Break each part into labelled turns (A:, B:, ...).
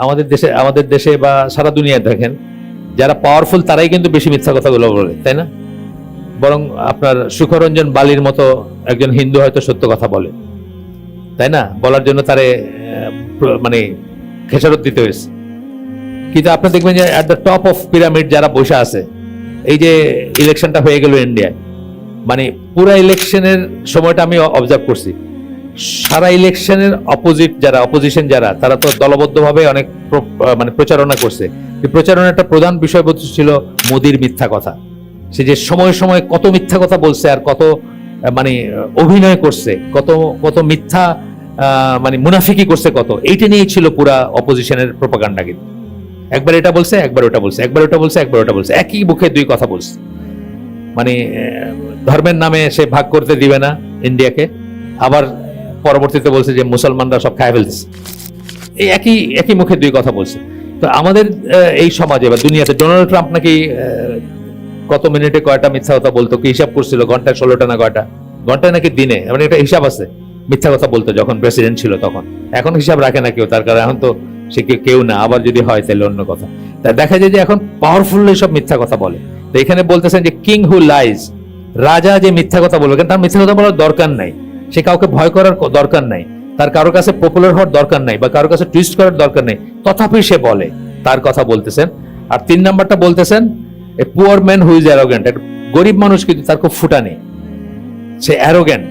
A: আমাদের দেশে বা সারা দুনিয়ায় দেখেন, যারা পাওয়ারফুল তারাই কিন্তু বেশি মিথ্যা কথাগুলো বলে, তাই না? বরং আপনার সুখরঞ্জন বালির মতো একজন হিন্দু হয়তো সত্য কথা বলে, তাই না? বলার জন্য তারে মানে খেসারত দিতে হয়েছে। কিন্তু আপনি দেখবেন যে at the top of pyramid যারা বসে আছে, এই যে ইলেকশনটা হয়ে গেল ইন্ডিয়ায়, মানে পুরা ইলেকশনের সময়টা আমি অবজার্ভ করছি, সারা ইলেকশনের অপোজিশন যারা তারা তো দলবদ্ধভাবে অনেক মানে প্রচারণা করছে। এই প্রচারণাটা প্রধান বিষয়বস্তু ছিল মোদির মিথ্যা কথা। সে যে সময় সময় কত মিথ্যা কথা বলছে আর কত মানে অভিনয় করছে, কত কত মিথ্যা মানে মুনাফিকি করছে, কত এইটা নিয়েই ছিল পুরা অপোজিশনের প্রোপাগান্ডা। কিন্তু একবার এটা বলছে, একবার ওটা বলছে, একবার ওটা বলছে, একবার ওটা বলছে, একই মুখে দুই কথা বলছে। মানে ধর্মের নামে সে ভাগ করতে দিবে না ইন্ডিয়াকে, আবার পরবর্তীতে বলছে যে মুসলমানরা সব খায় ফেলতেছে। এই একই মুখে দুই কথা বলছে। তো আমাদের এই সমাজে বা দুনিয়াতে ডোনাল্ড ট্রাম্প নাকি কত মিনিটে কয়টা মিথ্যা কথা বলতো, কি হিসাব করছিল, ঘন্টায় 16টা না কয়টা, ঘন্টায় নাকি দিনে, মানে একটা হিসাব আছে মিথ্যা কথা বলতো যখন প্রেসিডেন্ট ছিল তখন। এখন হিসাব রাখে না কেউ, তার কারণ এখন তো সে কেউ না, আবার যদি হয় তাহলে অন্য কথা। তাই দেখা যায় যে এখন পাওয়ারফুল সব মিথ্যা কথা বলে। তো এখানে বলতেছেন যে কিং হু লাইজ, রাজা যে মিথ্যা কথা বলবে, কারণ তার মিথ্যা কথা বলার দরকার নাই, সে কাউকে ভয় করার দরকার নাই, তার কারোর কাছে পপুলার হওয়ার দরকার নাই বা কারোর কাছে টুইস্ট করার দরকার নেই, তথাপি সে বলে, তার কথা বলতেছেন। আর 3 নাম্বারটা বলতেছেন a poor man who is arrogant, গরিব মানুষ কিন্তু তার খুব ফুটানি, সে অ্যারোগ্যান্ট,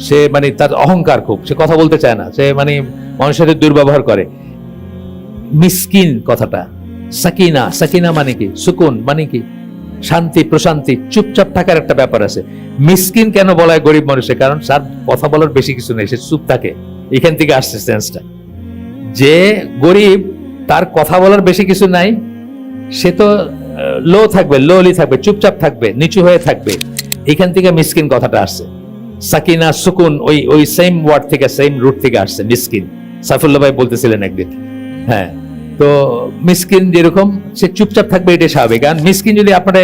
A: সে মানে তার অহংকার খুব, সে কথা বলতে চায় না, সে মানে মানুষের সাথে দুর্ব্যবহার করে। মিসকিন কথাটা, সাকিনা, সাকিনা মানে কি? সুকুন মানে কি? শান্তি, প্রশান্তি, চুপচাপ থাকার একটা ব্যাপার আছে। মিসকিন কেন বলা হয় গরিব মানুষের? কারণ তার কথা বলার বেশি কিছু নেই, সে চুপ থাকে। এখান থেকে আসছে সেন্সটা, যে গরিব তার কথা বলার বেশি কিছু নাই, সে তো লো থাকবে, লোলি থাকবে, চুপচাপ থাকবে, নিচু হয়ে থাকবে। এখান থেকে মিসকিন কথাটা আসছে। সাকিনা, সুকুন ওই সেম ওয়ার্ড থেকে, সেম রুট থেকে আসছে মিসকিন। সাইফুল্লাহ ভাই বলতেছিলেন একদিন। হ্যাঁ, তো মিসকিন যেরকম সে চুপচাপ থাকবে, এটাই স্বাভাবিক। কারণ মিসকিন যদি আপনারা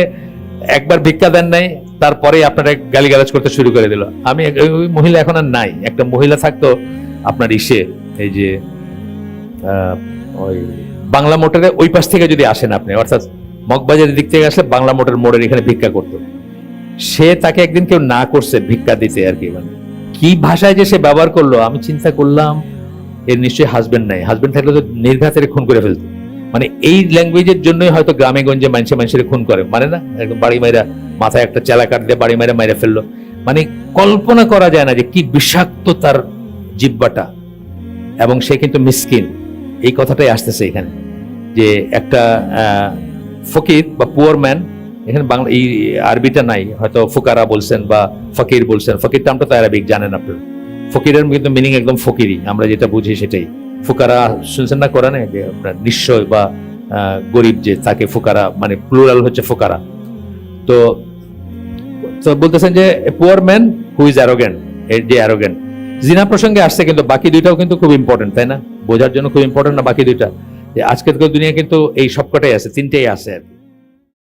A: একবার ভিক্ষা দেন নাই, তারপরে আপনারা গালিগালাজ করতে শুরু করে দিল। আমি ওই মহিলা এখন আর নাই, একটা মহিলা থাকতো আপনার এই যে ওই বাংলা মোটরের ওই পাশ থেকে যদি আসেন আপনি, অর্থাৎ মগবাজারের দিক থেকে আসলে বাংলা মোটরের এখানে ভিক্ষা করতো। সে তাকে একদিন কেউ না করছে ভিক্ষা দিতে আর কি, মানে কি ভাষায় যে সে ব্যবহার করলো, আমি চিন্তা করলাম এর নিশ্চয়ই হাজবেন্ড নাই, হাজবেন্ড থাকলে তো নির্ঘাতের খুন করে ফেলতো। মানে এই ল্যাঙ্গুয়েজের জন্যই হয়তো গ্রামে গঞ্জে মানুষের খুন করে, মানে না, একদম বাড়ি মাইরা মাথায় একটা চেলা কাট দিয়ে বাড়ি মাইরা ফেললো। মানে কল্পনা করা যায় না যে কি বিষাক্ত তার জিহ্বাটা। এবং সে কিন্তু মিসকিন, এই কথাটাই আসতেছে এখানে, যে একটা ফকির বা পুয়ার ম্যান, এখানে বাংলা এই আরবিটা নাই, হয়তো ফুকারা বলছেন বা ফকির বলছেন। ফকির নামটা তো আরবিক জানেন আপনার, ফকিরের কিন্তু মিনিং একদম ফকিরি, আমরা যেটা বুঝি সেটাই। ফুকারা শুনছেন না কোরআনে, যে আপনার নিশ্চয় বা গরিব যে তাকে ফুকারা, মানে প্লুরাল হচ্ছে ফুকারা। তো বলতেছেন যে poor man who is arrogant, যে অ্যারোগ্যান্ট। জিনা প্রসঙ্গে আসছে, কিন্তু বাকি দুইটাও কিন্তু খুব ইম্পর্টেন্ট, তাই না? বোঝার জন্য খুব ইম্পর্টেন্ট না বাকি দুইটা? যে আজকের দুনিয়া কিন্তু এই সবকটাই আছে, 3টেই আছে আর কি।